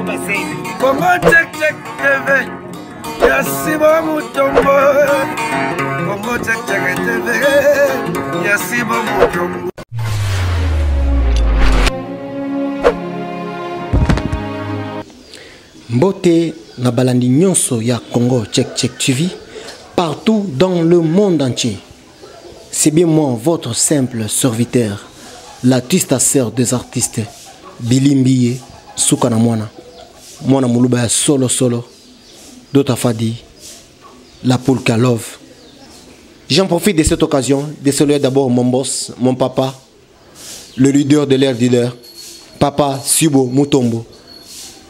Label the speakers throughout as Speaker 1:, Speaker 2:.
Speaker 1: Congo check check TV. Yasibo Mutombo. Congo check check TV. Yasibo Mutombo.
Speaker 2: Mbote na balandi nyonso ya Congo check check TV partout dans le monde entier. C'est bien moi, votre simple serviteur, l'artiste sœur des artistes, Bilimbiye Soukana Mwana. Mwana Moulouba solo solo. D'autres Fadi, la Polka Love. J'en profite de cette occasion de saluer d'abord mon boss, mon papa, le leader de l'air leader, Papa Sibo Mutombo.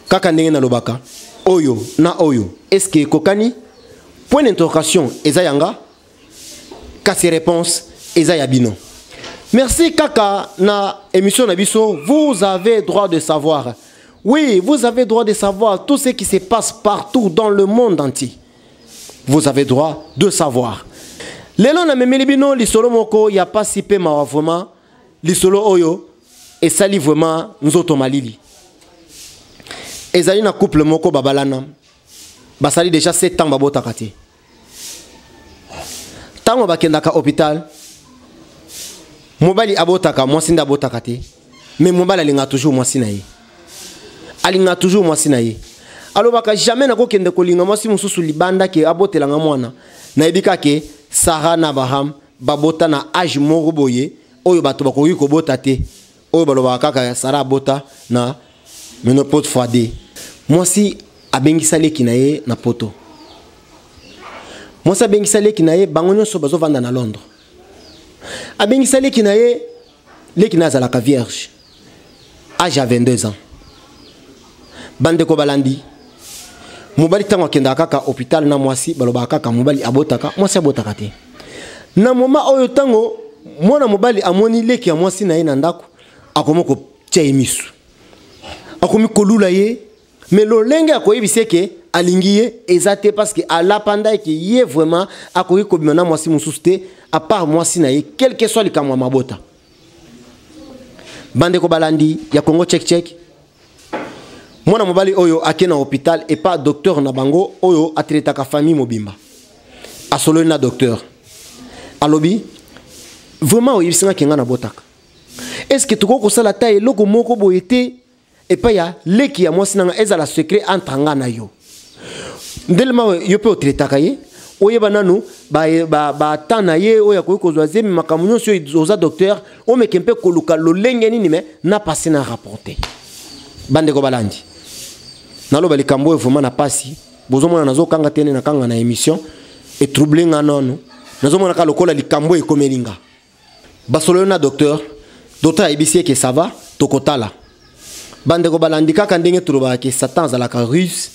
Speaker 2: Kaka ndenge na lobaka, oyo na oyo, est-ce que kokani? Point d'interrogation, ezayanga? Kasi réponse, ezayabino. Merci Kaka na émission Nabiso, vous avez droit de savoir. Oui, vous avez droit de savoir tout ce qui se passe partout dans le monde entier. Vous avez droit de savoir. Lelo na memelibino lisolo moko ya pas si pe mawa vraiment lisolo oyo et sali vraiment nzoto malili. Ezali na couple moko babalana. Basali déjà 7 ans babota kati. Tango bakendaka hôpital. Mobali abotaka mwasinda abotaka te. Mais mobali alinga toujours mwasina ye. Alinga toujours mwasina ye. Alors baka jamais na kokende kolinga mwasi mususu libanda ke abotelanga mwana. Na ebika ke Sarah na Baham babota na âge moko boye oyo bato bakoki kobota te. Oyo baloba kaka Sarah bota na menopause froide. Mwasi abengisa leki na ye na poto. Mwasi abengisa leki na ye bango nyonso bazovanda na Londres. Abengisa leki na ye leki na azalaka vierge. Âge à 22 ans. Bande ko balandi. Mobali tango akenda kaka hôpital na mwasi baloba kaka mobali abotaka mwasi abotaka te. Na moma oyo tango mwana mobali amoni leki ya mwasi na ye na ndako akomoko tia emisu. Akomi kolula ye mais lolenge akoyebise ke alingi ye ezate parce que ala panda ke ye vraiment akoyi kobima na mwasi mususu te à part mwasi na ye quel que soit le kamwa mabota. Bande ko balandi ya Congo check check. Mwana mobali oyo ake na hôpital et pas docteur na bango oyo atretaka famille mobimba. Asolo na docteur. Alobi vraiment oyibisinga kenga na botaka. Est-ce que tuko ko sala taille loko moko boyete et pas ya leki ya mwasi nanga ezala secret entre nga na yo. Ndelema yo pe otretaka ye oyeba nanu ba tana ye oya ko kozwa zemi makamunyo so oza docteur o mekempe koluka lolenge nini me na passé na rapporter. Bande ko balandi. Naloba likambo vraiment na pasi bozomona nazo kanga tene na kanga na émission et troubler nga nono nazomona ka lokola likambo ekomelinga basolo na docteur ibisi ke ça va tokotala bande ko balandi kaka ndenge troba ke Satan za la russe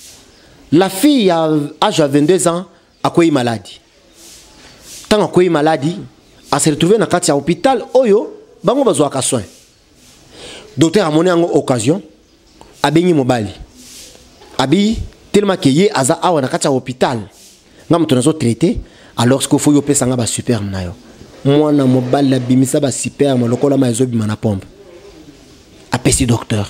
Speaker 2: la fille a âge à 22 ans akoyi maladie tant akoyi maladie a se retrouver na kati ya hôpital oyo bango bazwa ka soin docteur a moné en occasion abengi mobali abi tellement que ye aza awa na kati ya hôpital ngam tonazo traiter alors que faut yo pesa nga ba superme na yo mwana mobali abimisa ba superme lokola ma ezo bima na pompe apesi docteur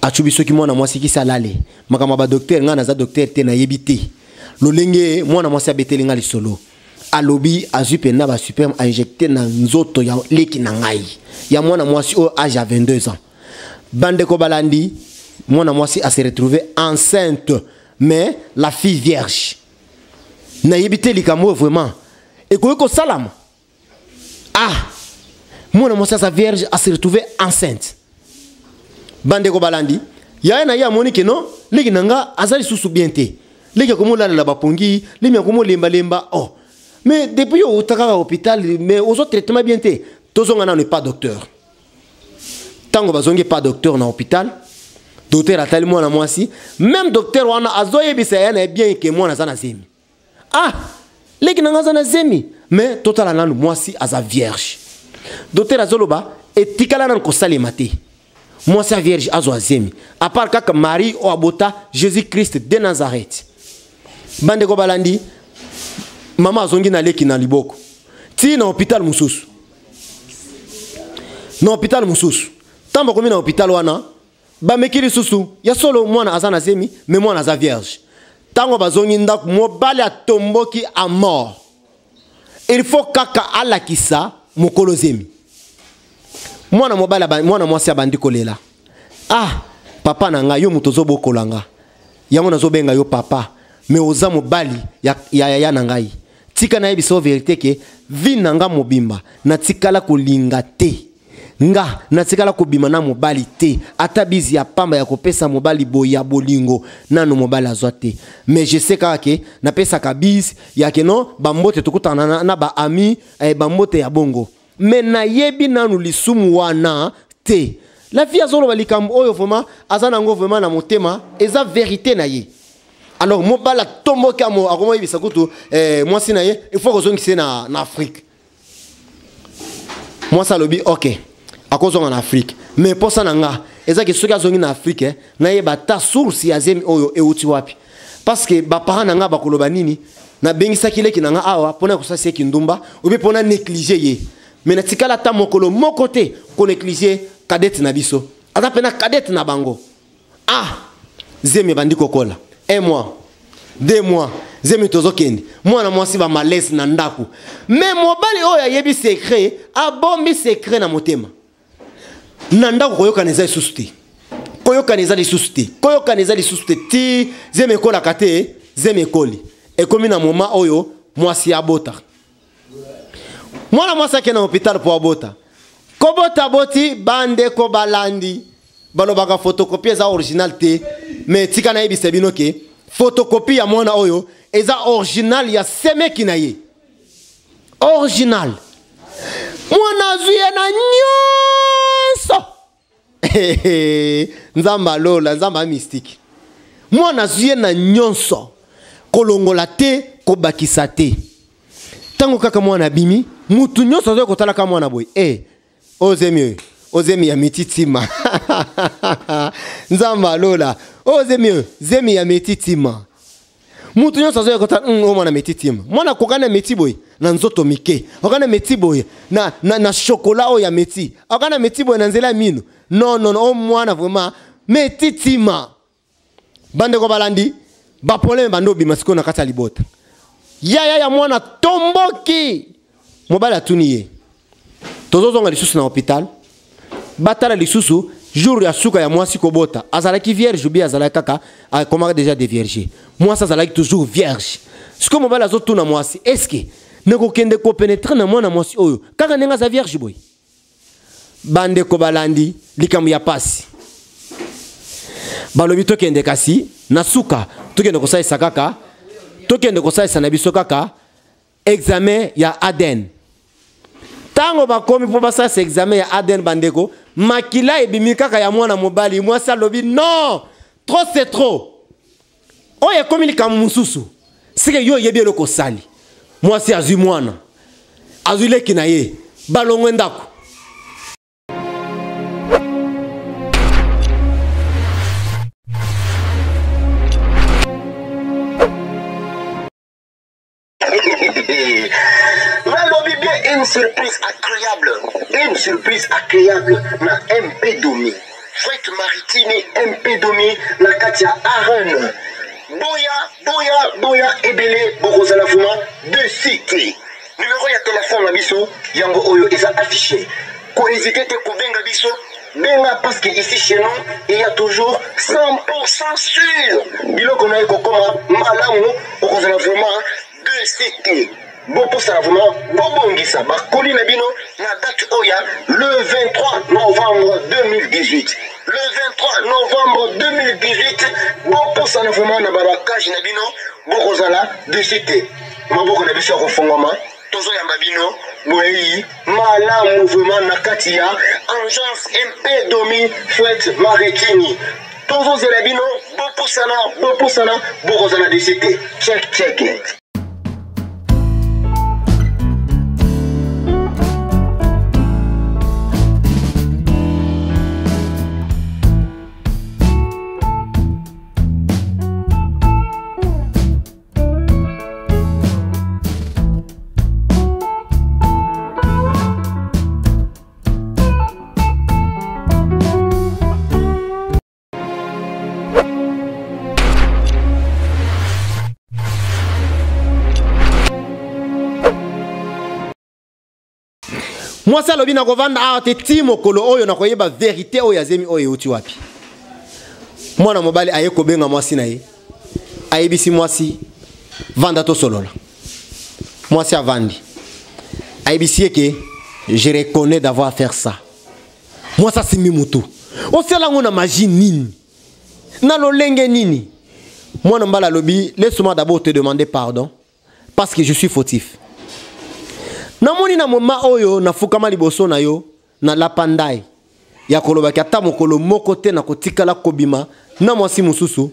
Speaker 2: achubiso ki mwana mwasi ki salale makama ba docteur nga na za docteur te na yebite lolenge mwana mwasi abeteli nga lisolo alobi azupe na ba superme a injecter na nzoto ya leki na ngai ya mwana mwasi o âge à 22 ans. Bande ko balandi mwana mwasi a se retrouvé enceinte mais la fille vierge na yebite likamo vraiment et ko salama mwana mwasi sa vierge a se retrouvé enceinte. Bande ko balandi ya na ya moni ke non leki nanga azali susu bien te leki ko mo la bapongi leki ko mo lemba mais depuis au taka hôpital mais aux autres traitements bien te tozonga na n'est pas docteur. Tango bazongi pas docteur na hôpital docteur atali mwana mwasi même docteur wana azoye bisa yana bien que mwana zana zemi leki nanga zana zemi mais total nanu mwasi aza vierge docteur azoloba etikala nan ko salema te mwasi a vierge azo zemi à part kaka Marie o abota Jésus Christ de Nazareth. Bande ko balandi mama azongi na leki na liboko ti na hôpital mususu. Na hôpital mususu. Tamba komi na hôpital wana ba mekili susu ya solo mwana azana zemi mais mwana za vierge tango bazongi ndako mobali atomboki à mort il faut kaka alakisa mokolo zemi mwana mobali mwana mwasi abandi kolela ah papa nanga yo mutozo bokolanga yango nazo benga yo papa mais oza mobali ya nangai tika na yebiso vérité ke vi nanga mobimba na tikala kolinga te nga na tikala kobima na mobali te ata bizi ya pamba ya kopesa mobali boya bolingo nano mobali azwa te mais je sais que na pesa ka bizi ya ke no bambote tokutana na ba ami bambote ya bongo mais na yebi nanu lisumu wana te la vie azolo balikambo oyo vraiment azana ngo vraiment na motema eza vérité na ye alors mobala tombo kamo akoma yebisa kutu moi si na ye il faut que na Afrique moi ça lobi OK akozo en Afrique mais pour ça nanga eza ke soki azongi na Afrique na ye bata source ya zemi oyo euti wapi parce que ba parents nanga bakoloba nini na bengisa kile kinanga awa pona kosasi kindumba obi pona négliger ye mais na tikala ta mokolo mokote ko négliger cadette na biso ata pena cadette na bango ah zemi bandi kokola 1 mois 2 mois zemi tozokende mwana mwasi ba malaise na ndaku mais mobali oyo yebi secret abombi secret na motema na ndaku koyoka neza lisusu te koyoka neza lisusu te koyoka neza lisusu te ti zemi ekola kate zemi ekoli ekomi na moma oyo mwasi abota mwana mwasi akena hôpital po abota kobota boti bande ko balandi balobaka photocopie za original te mais tika na yebisa bino ke photocopie ya mwana oyo eza original ya semeki na ye original mwana zuye na nyonso nzamba lola nzamba mystique mwana zuye na nyonso kolongola te kobakisa te tango kaka mwana bimi mutu nyonso azoya kotala ka mwana boy ozemi ya mititima nzamba lola zemi ya mititima mutu nyonso azoya kotala mwana mititima mwana kokana meti boy na nzoto mike okana meti boy na chocolat o ya meti okana meti boy na nzela mino non o mwana vraiment mititima bande ko balandi ba problème bando bima siko na kata libota ya mwana tomboki mobali atuniye tozozonga lisusu na hôpital batala lisusu jour ya suka ya mwasi kobota azalaki vierge bi azalaki kaka comment déjà des vierges mwasi azalaki toujours vierge siko mobali azotuna mwasi est-ce que neko kende ko pénétrer na mwana mwasi oyo kaka nenga za vierge boy bande ko balandi likambo ya pasi balobi tokende kasi na suka tokende kosalisa kaka tokende kosalisa na biso kaka examen ya ADN tango bakomi po basalisa examen ya ADN bandeko makila ebimi kaka ya mwana mobali mwasi alobi non trop c'est trop oyo ekomi likambo mosusu sike yo yebi eloko sali mwasi azwi mwana azwi leki na ye balongwe ndako
Speaker 3: Une surprise agréable na MP Domi. Fête maritime MP Domi na Katia Aaron. Boya ebele bokozala fuma de cité. Numéro ya téléphone na biso yango oyo eza affiché. Ko hésiter te ko benga biso benga parce que ici chez nous il y a toujours 100% sûr. Biloko na eko koma malamu bokozala vraiment de cité. Bon pour ça vraiment bobongisa bakoli na bino na date oya le 23 novembre 2018 le 23 novembre 2018 bon pour ça vraiment na babakage na bino bokozala de cité maboko na biso ko fongoma tozo ya babino boyi mala mouvement na katia agence MP Domi fête maritime tozo zela bino bon pour ça bokozala de cité check it.
Speaker 2: Moi ça lobi na kovanda a te timo kolo oyo na koyeba vérité oyo azemi oyo uti wapi. Mwana mobali aye kobenga mwasi na ye. Ayebisi mwasi vanda to solola. Mwasi avandi. Ayebisi ke je reconnais d'avoir fait ça. Moi ça c'est mimutu. O sela ngona magie nini. Na lolenge nini. Mwana mbala lobi, laisse-moi d'abord te demander pardon parce que je suis fautif. Namoni na moma oyo na fukama liboso na yo na lapandai ya koloba kata mokolo moko te na kotikala kobima na mwasi mususu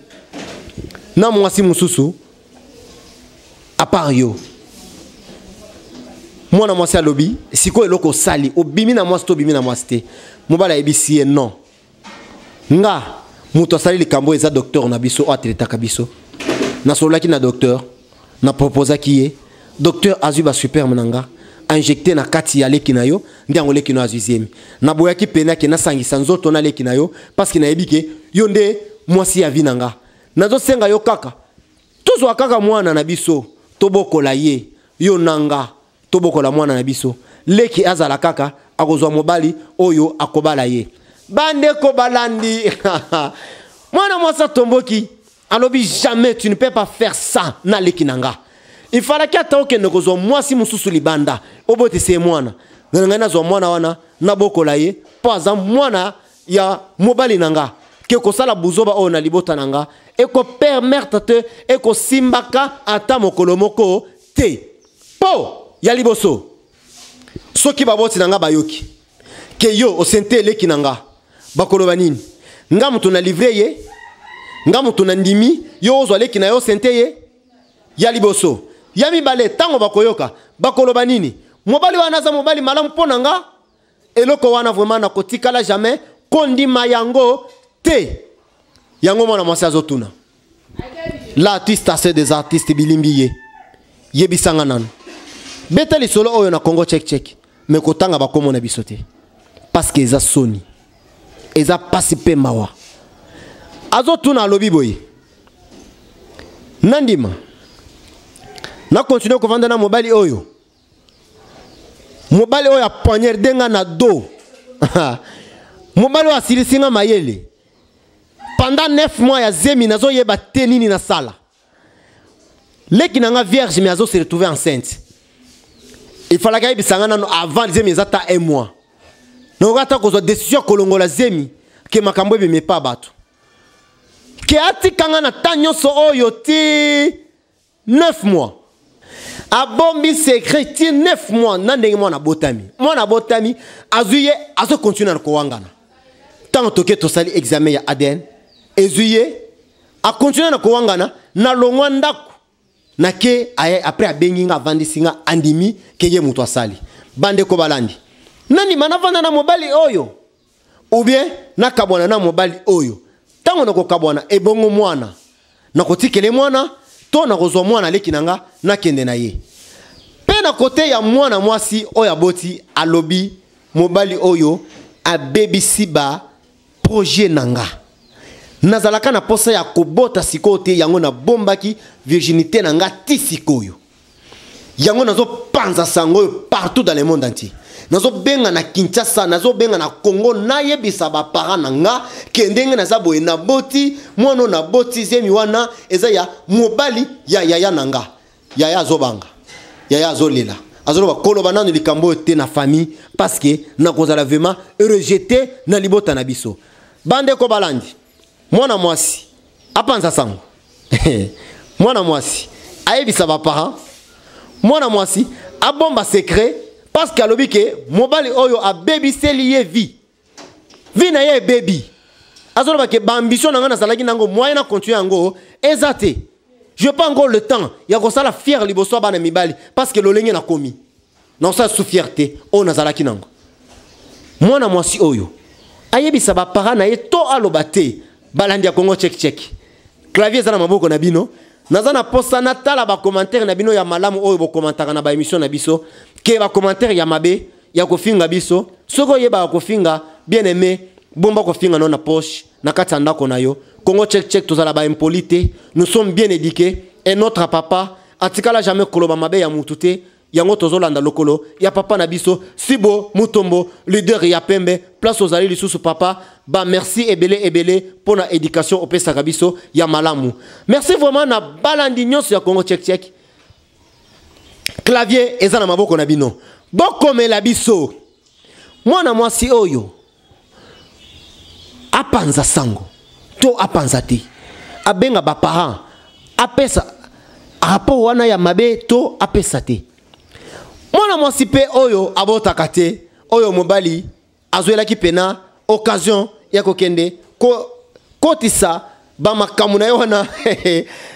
Speaker 2: a part yo mwana mwasi alobi siko eloko sali obimi na mwasi to bimi na mwasi te mobala ebisi non nga muto sali likambo eza docteur na biso o atretaka biso na solaki na docteur na proposa kiye docteur azuba super mananga injecté na kati ya leki na yo ndiango leki no azuzemi na boyaki pena ke na sangisa nzoto na leki na yo parce que na yebike yo nde mwasi ya vinanga nazo senga yo kaka tozwa kaka mwana na biso tobokola ye yo nanga tobokola mwana na biso leki azala kaka akozwa mobali oyo akobala ye bande ko balandi mwana mwasa tomboki alobi jamais tu ne peux pas faire ça na leki nanga. Il fallait qu'il y ait un peu moi si mususu libanda obote se mwana ngana zo mwana wana na bokola ye pas en mwana ya mobali nanga ke ko sala buzoba ona libota nanga e ko permettre te e ko simbaka ata mokolo moko te po ya liboso soki baboti nanga bayoki ke yo o sente leki nanga bakolo banini nga mutu na livrer ye nga mutu na ndimi yo ozo leki na yo sente ye ya liboso yami bale tango bakoyoka bakoloba nini mobali wana za mobali malamu ponanga eloko wana vraiment na kotikala jamais kondima yango te yango mona mwasi azotuna l'artiste assez des artistes bilimbiye yebisanga nanu betali solo oyo na Congo check mais kotanga bakomona bisote parce que eza soni eza pasipe mawa azotuna lobi boye nandima na continue ko vendre na mobali oyo a poignard denga na do mobali oyo asilisinga mayele pendant 9 mois ya zemi nazo yeba te nini na sala leki nanga vierge mais azo se retrouver enceinte il fallait que bisanga nano avant zemi ezata 1 mois no gata ko zo décision kolongola zemi ke makambo be mepa bato ke atikanga na tanyo so oyo ti 9 mois abombi secret 9 mois nandenge mwana botami azuye azo continuer ko wangana tant toke to sali examen ya ADN ezuye a continuer na ko wangana na longwa ndako na ke après abenginga vandisinga andimi keye mutu asali bande ko balandi nani manavana na mobali oyo ou bien na kabwana na mobali oyo tango na ko kabwana ebongo mwana na kotikele mwana to na kozwa mwana leki nanga na kende na ye pe na kote ya mwana mwasi oya boti alobi mobali oyo a baby siba projet nanga nazalaka na posa ya kobota sikote yango na bombaki virginité nanga tisikoyo yango nazo panza sango partout dans le monde entier nazo benga na Kinshasa nazo benga na Congo na yebisa ba para nanga kendenge na zabo na boti mwono na boti zemi wana eza ya mobali ya yaya nanga yaya zobanga yaya zolela azoloba koloba nanu likambo te na famille parce que na kozala vraiment rejeté na libota na biso bande ko balandi mwana mwasi apanza sango mwana mwasi ayebisa ba para mwana mwasi abomba secret parce que alobi ke mobali oyo a baby seliye vie na ye baby azoloba ke ba ambition nanga na salaki nango moyen na continuer yango ezate je pas encore le temps ya ko sala fier liboso bana mibali parce que lolenge na komi na sa sous fierté o na salaki nango mwana mwasi oyo ayebisa ba para na ye to alobate balandi ya Congo check clavier za na maboko na bino nazana posa na tala ba commentaire na bino ya malamu oyo bo commentaire na ba émission na biso ke ba commentaire ya mabe ya kofinga biso soko yeba kofinga bien aimé bomba kofinga non na poche na kati ndako na yo Congo check tozala ba impolite nous sommes bien éduqués et notre papa atikala jamais koloba mabe ya mutute yango tozolanda lokolo ya papa na biso Sibo Mutombo leader ya pembe place aux alliés lisusu papa ba merci ebele pour la éducation au pesa biso ya malamu merci vraiment na balandi nyonso ya Congo Tchèque clavier eza na maboko na bino bokomela biso mwana mwasi oyo apanza sango to apanza te abenga ba parents apesa rapport wana ya mabe to apesa te mwana mwasi pe oyo abotaka te oyo mobali azwelaki pena occasion ya kokende kotisa ba makamu na wana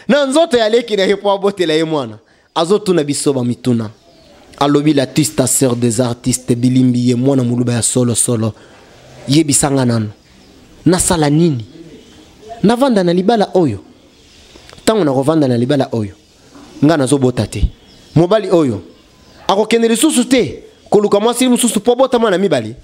Speaker 2: na nzoto ya leki na yepo abotela ye mwana azotuna biso ba mituna alobi l'artiste sœur des artistes bilimbi ye mwana muluba ya solo yebisanga nano nasala nini navanda na libala oyo tango na kovanda na libala oyo nga nazobota te mobali oyo akokende lisusu te koluka mwasi mususu po botama na mibali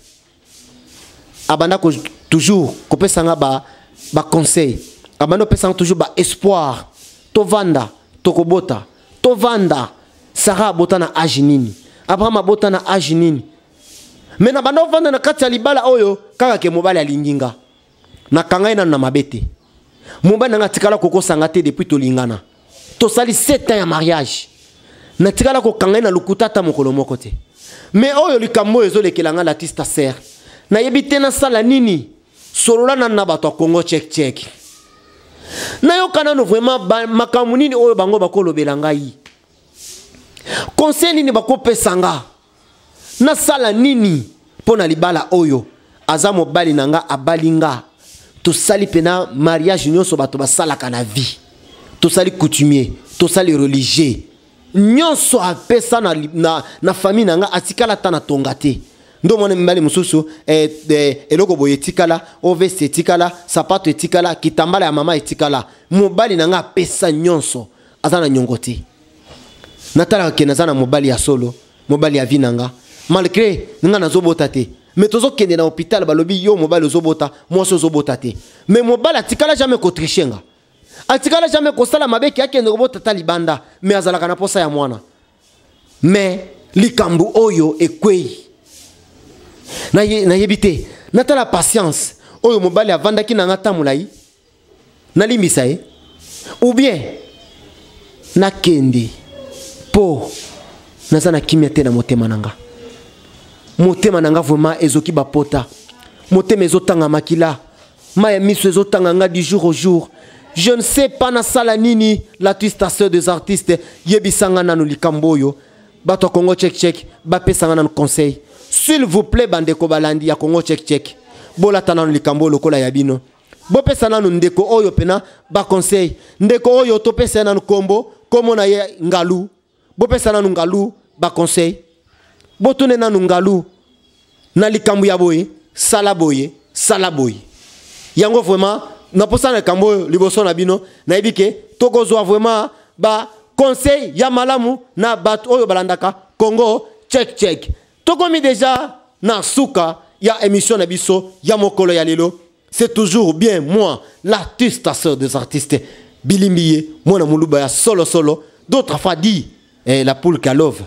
Speaker 2: abanda ko toujours kopesanga ba conseil abanda pesanga toujours ba espoir to vanda to kobota to vanda Sarah bota na âge nini Abraham bota na âge nini mena banda vanda na kati ya libala oyo kaka ke mobali alinginga na kangai na mabete mobali nga tikala kokosanga te depuis tolingana to sali 7 ans ya mariage na tikala ko kangai na lukutata mokolo moko te mais oyo likambo ezolekelanga l'artiste sœur na yebite na sala nini solola na bato Congo Tchèque na yo kana no vraiment makamu nini oyo bango bakolobela ngai conseil nini bakopesanga na sala nini pona libala oyo aza mobali nanga abalinga to sali pena mariage nyonso bato basalaka na vie to sali coutumier to sali religieux nyonso apesa na famille nanga atikala ta na tonga te ndo mona mbali mususu eloko boye etikala oveste etikala sapato etikala kitambala ya mama etikala mobali nanga apesa nyonso aza na nyongo te natala ke naza na mobali ya solo mobali ya vinanga malgré nga nazobota te mais tozo kende na hôpital balobi yo mobali ozobota mwasi ozobota te mais mobali atikala jamais kotrishenga atikala jamais kosala mabeki yake ndobota ta libanda mais azalaka na posa ya mwana mais likambu oyo ekwei na yebite natala patience oyo mobali avandaki na ngata mulai na limbisa ou bien na kende po nazana kimia te na motema nanga vraiment ezoki bapota motema ezotanga makila maya miso ezotanga nga du jour au jour je ne sais pas na sala nini la twistation des artistes yebisanga nanu likamboyo bato Congo Tchèque bapesanga nanu conseil s'il vous plaît bandeko balandi ya Congo Tchèque bolata nanu likambo lokola ya bino bopesa nanu ndeko oyo pena ba conseil ndeko oyo topesa nanu kombo na ye ngalu bopesa nanu ngalu ba conseil botune nanu ngalu na likambo ya boye sala boye yango vraiment na posa na likambo liboso na bino na yebike tokozwa vraiment ba conseil ya malamu na bato oyo balandaka Congo Tchèque tokomi déjà na suka ya émission na biso ya mokolo ya lelo c'est toujours bien moi l'artiste sœur des artistes bilimbiye mwana muluba ya solo d'autres fois dit la poule kalove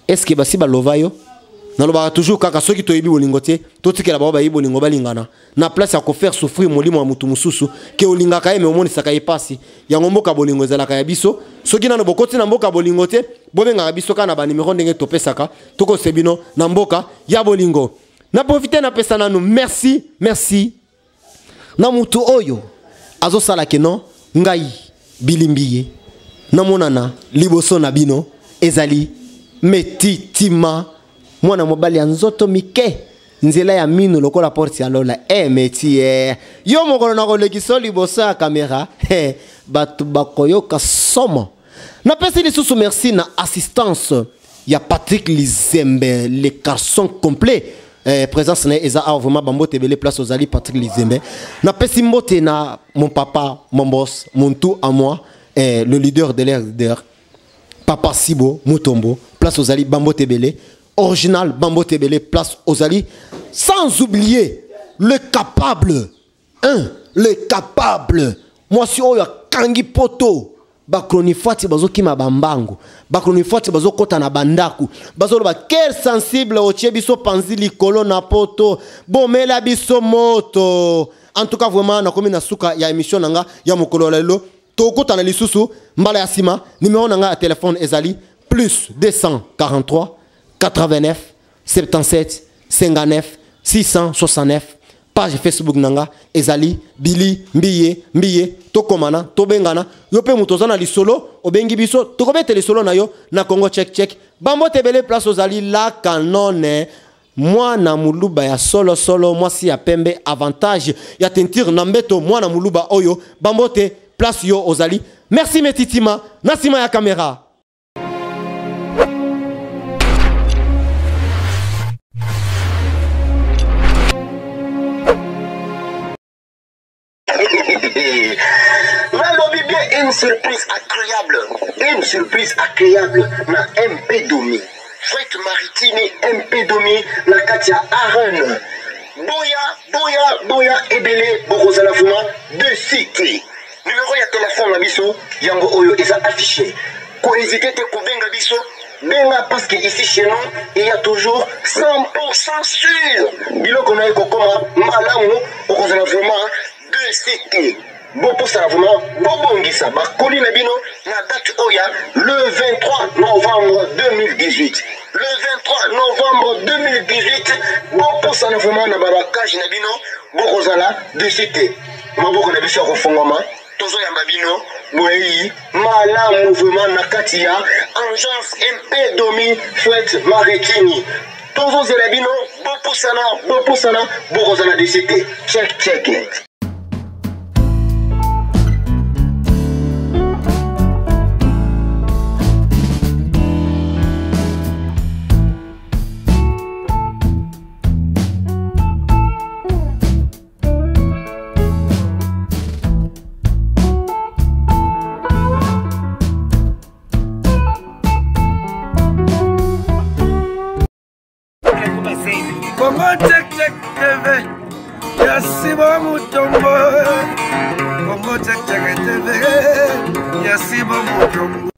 Speaker 2: est-ce que basi balova yo naloba toujours kaka soki to yebi bolingo te totikela ba yebi bolingo balingana na place ya ko faire souffrir molimo wa mutu mususu ke olinga ka yeme omoni saka yepasi ya ngomboka bolingo ezalaka ya biso soki nano bokoti na mboka bolingo te bobenga biso kana ba numéro ndenge topesaka toko sebino na mboka ya bolingo na profiter na pesa nanu merci na mutu oyo azo sala keno ngai bilimbiye na monana liboso na bino ezali metitima mwana mobali nzoto mike nzela ya mino lokola porte ya lola metie yo mokolo na kolekisa liboso ya kamera batu bakoyoka somo na pesi lisusu merci na assistance ya Patrick Lizembe le garçon complet présence na eza vraiment bambote bele place aux ali Patrick Lizembe na pesi mbote na mon papa mon boss mon tout à moi le leader de l'air Papa Sibo Mutombo place aux ali bambote bele original Bambo Tebele place aux alliés sans oublier le capable le capable moi si oyo kangi poto bakronifuati bazokima bambangu bakronifuati bazokota na bandaku bazoloba quel sensible otie biso panzi likolo na poto bomela biso moto. En tout cas vraiment nakomi na suka ya émission nanga ya mokolo lelo tokota na lisusu mbala ya sima numéro nanga ya téléphone ezali plus 243 89 77 59 669. Page Facebook nanga ezali Billy Mbiye tokomana tobengana yo pe mutozana lisolo obengi biso tokobete lisolo na yo na Congo check bambo tebele place ozali la canone mwana muluba ya solo mwasi ya pembe avantage ya teinture na mbeto mwana muluba oyo bambo te place yo ozali. Merci Metitima nasima ya caméra.
Speaker 3: Une surprise agréable na MP Domi. Fête maritime MP Domi na Katia Aaron. Boya ebele bokozala fuma de cycle. Numéro ya téléphone na biso yango oyo eza affiché. Ko hésiter te kobenga biso benga parce que ici chez nous il y a toujours 100% sûr. Biloko na ekokoma malamu okozala vraiment de cycle. Bon pour ça vraiment bobongisa bakoli na bino na date oya le 23 novembre 2018. Le 23 novembre 2018 bon pour ça vraiment na babakage na bino bokozala de cité maboko na biso kofongoma tozo yamba bino boyi mala mouvement na katia agence MP Domi fête maritime tozo zela bino bon pour ça bokozala de cité check it.
Speaker 1: Congo check TV, Yasibo Mutombo. Congo check TV, Yasibo Mutombo.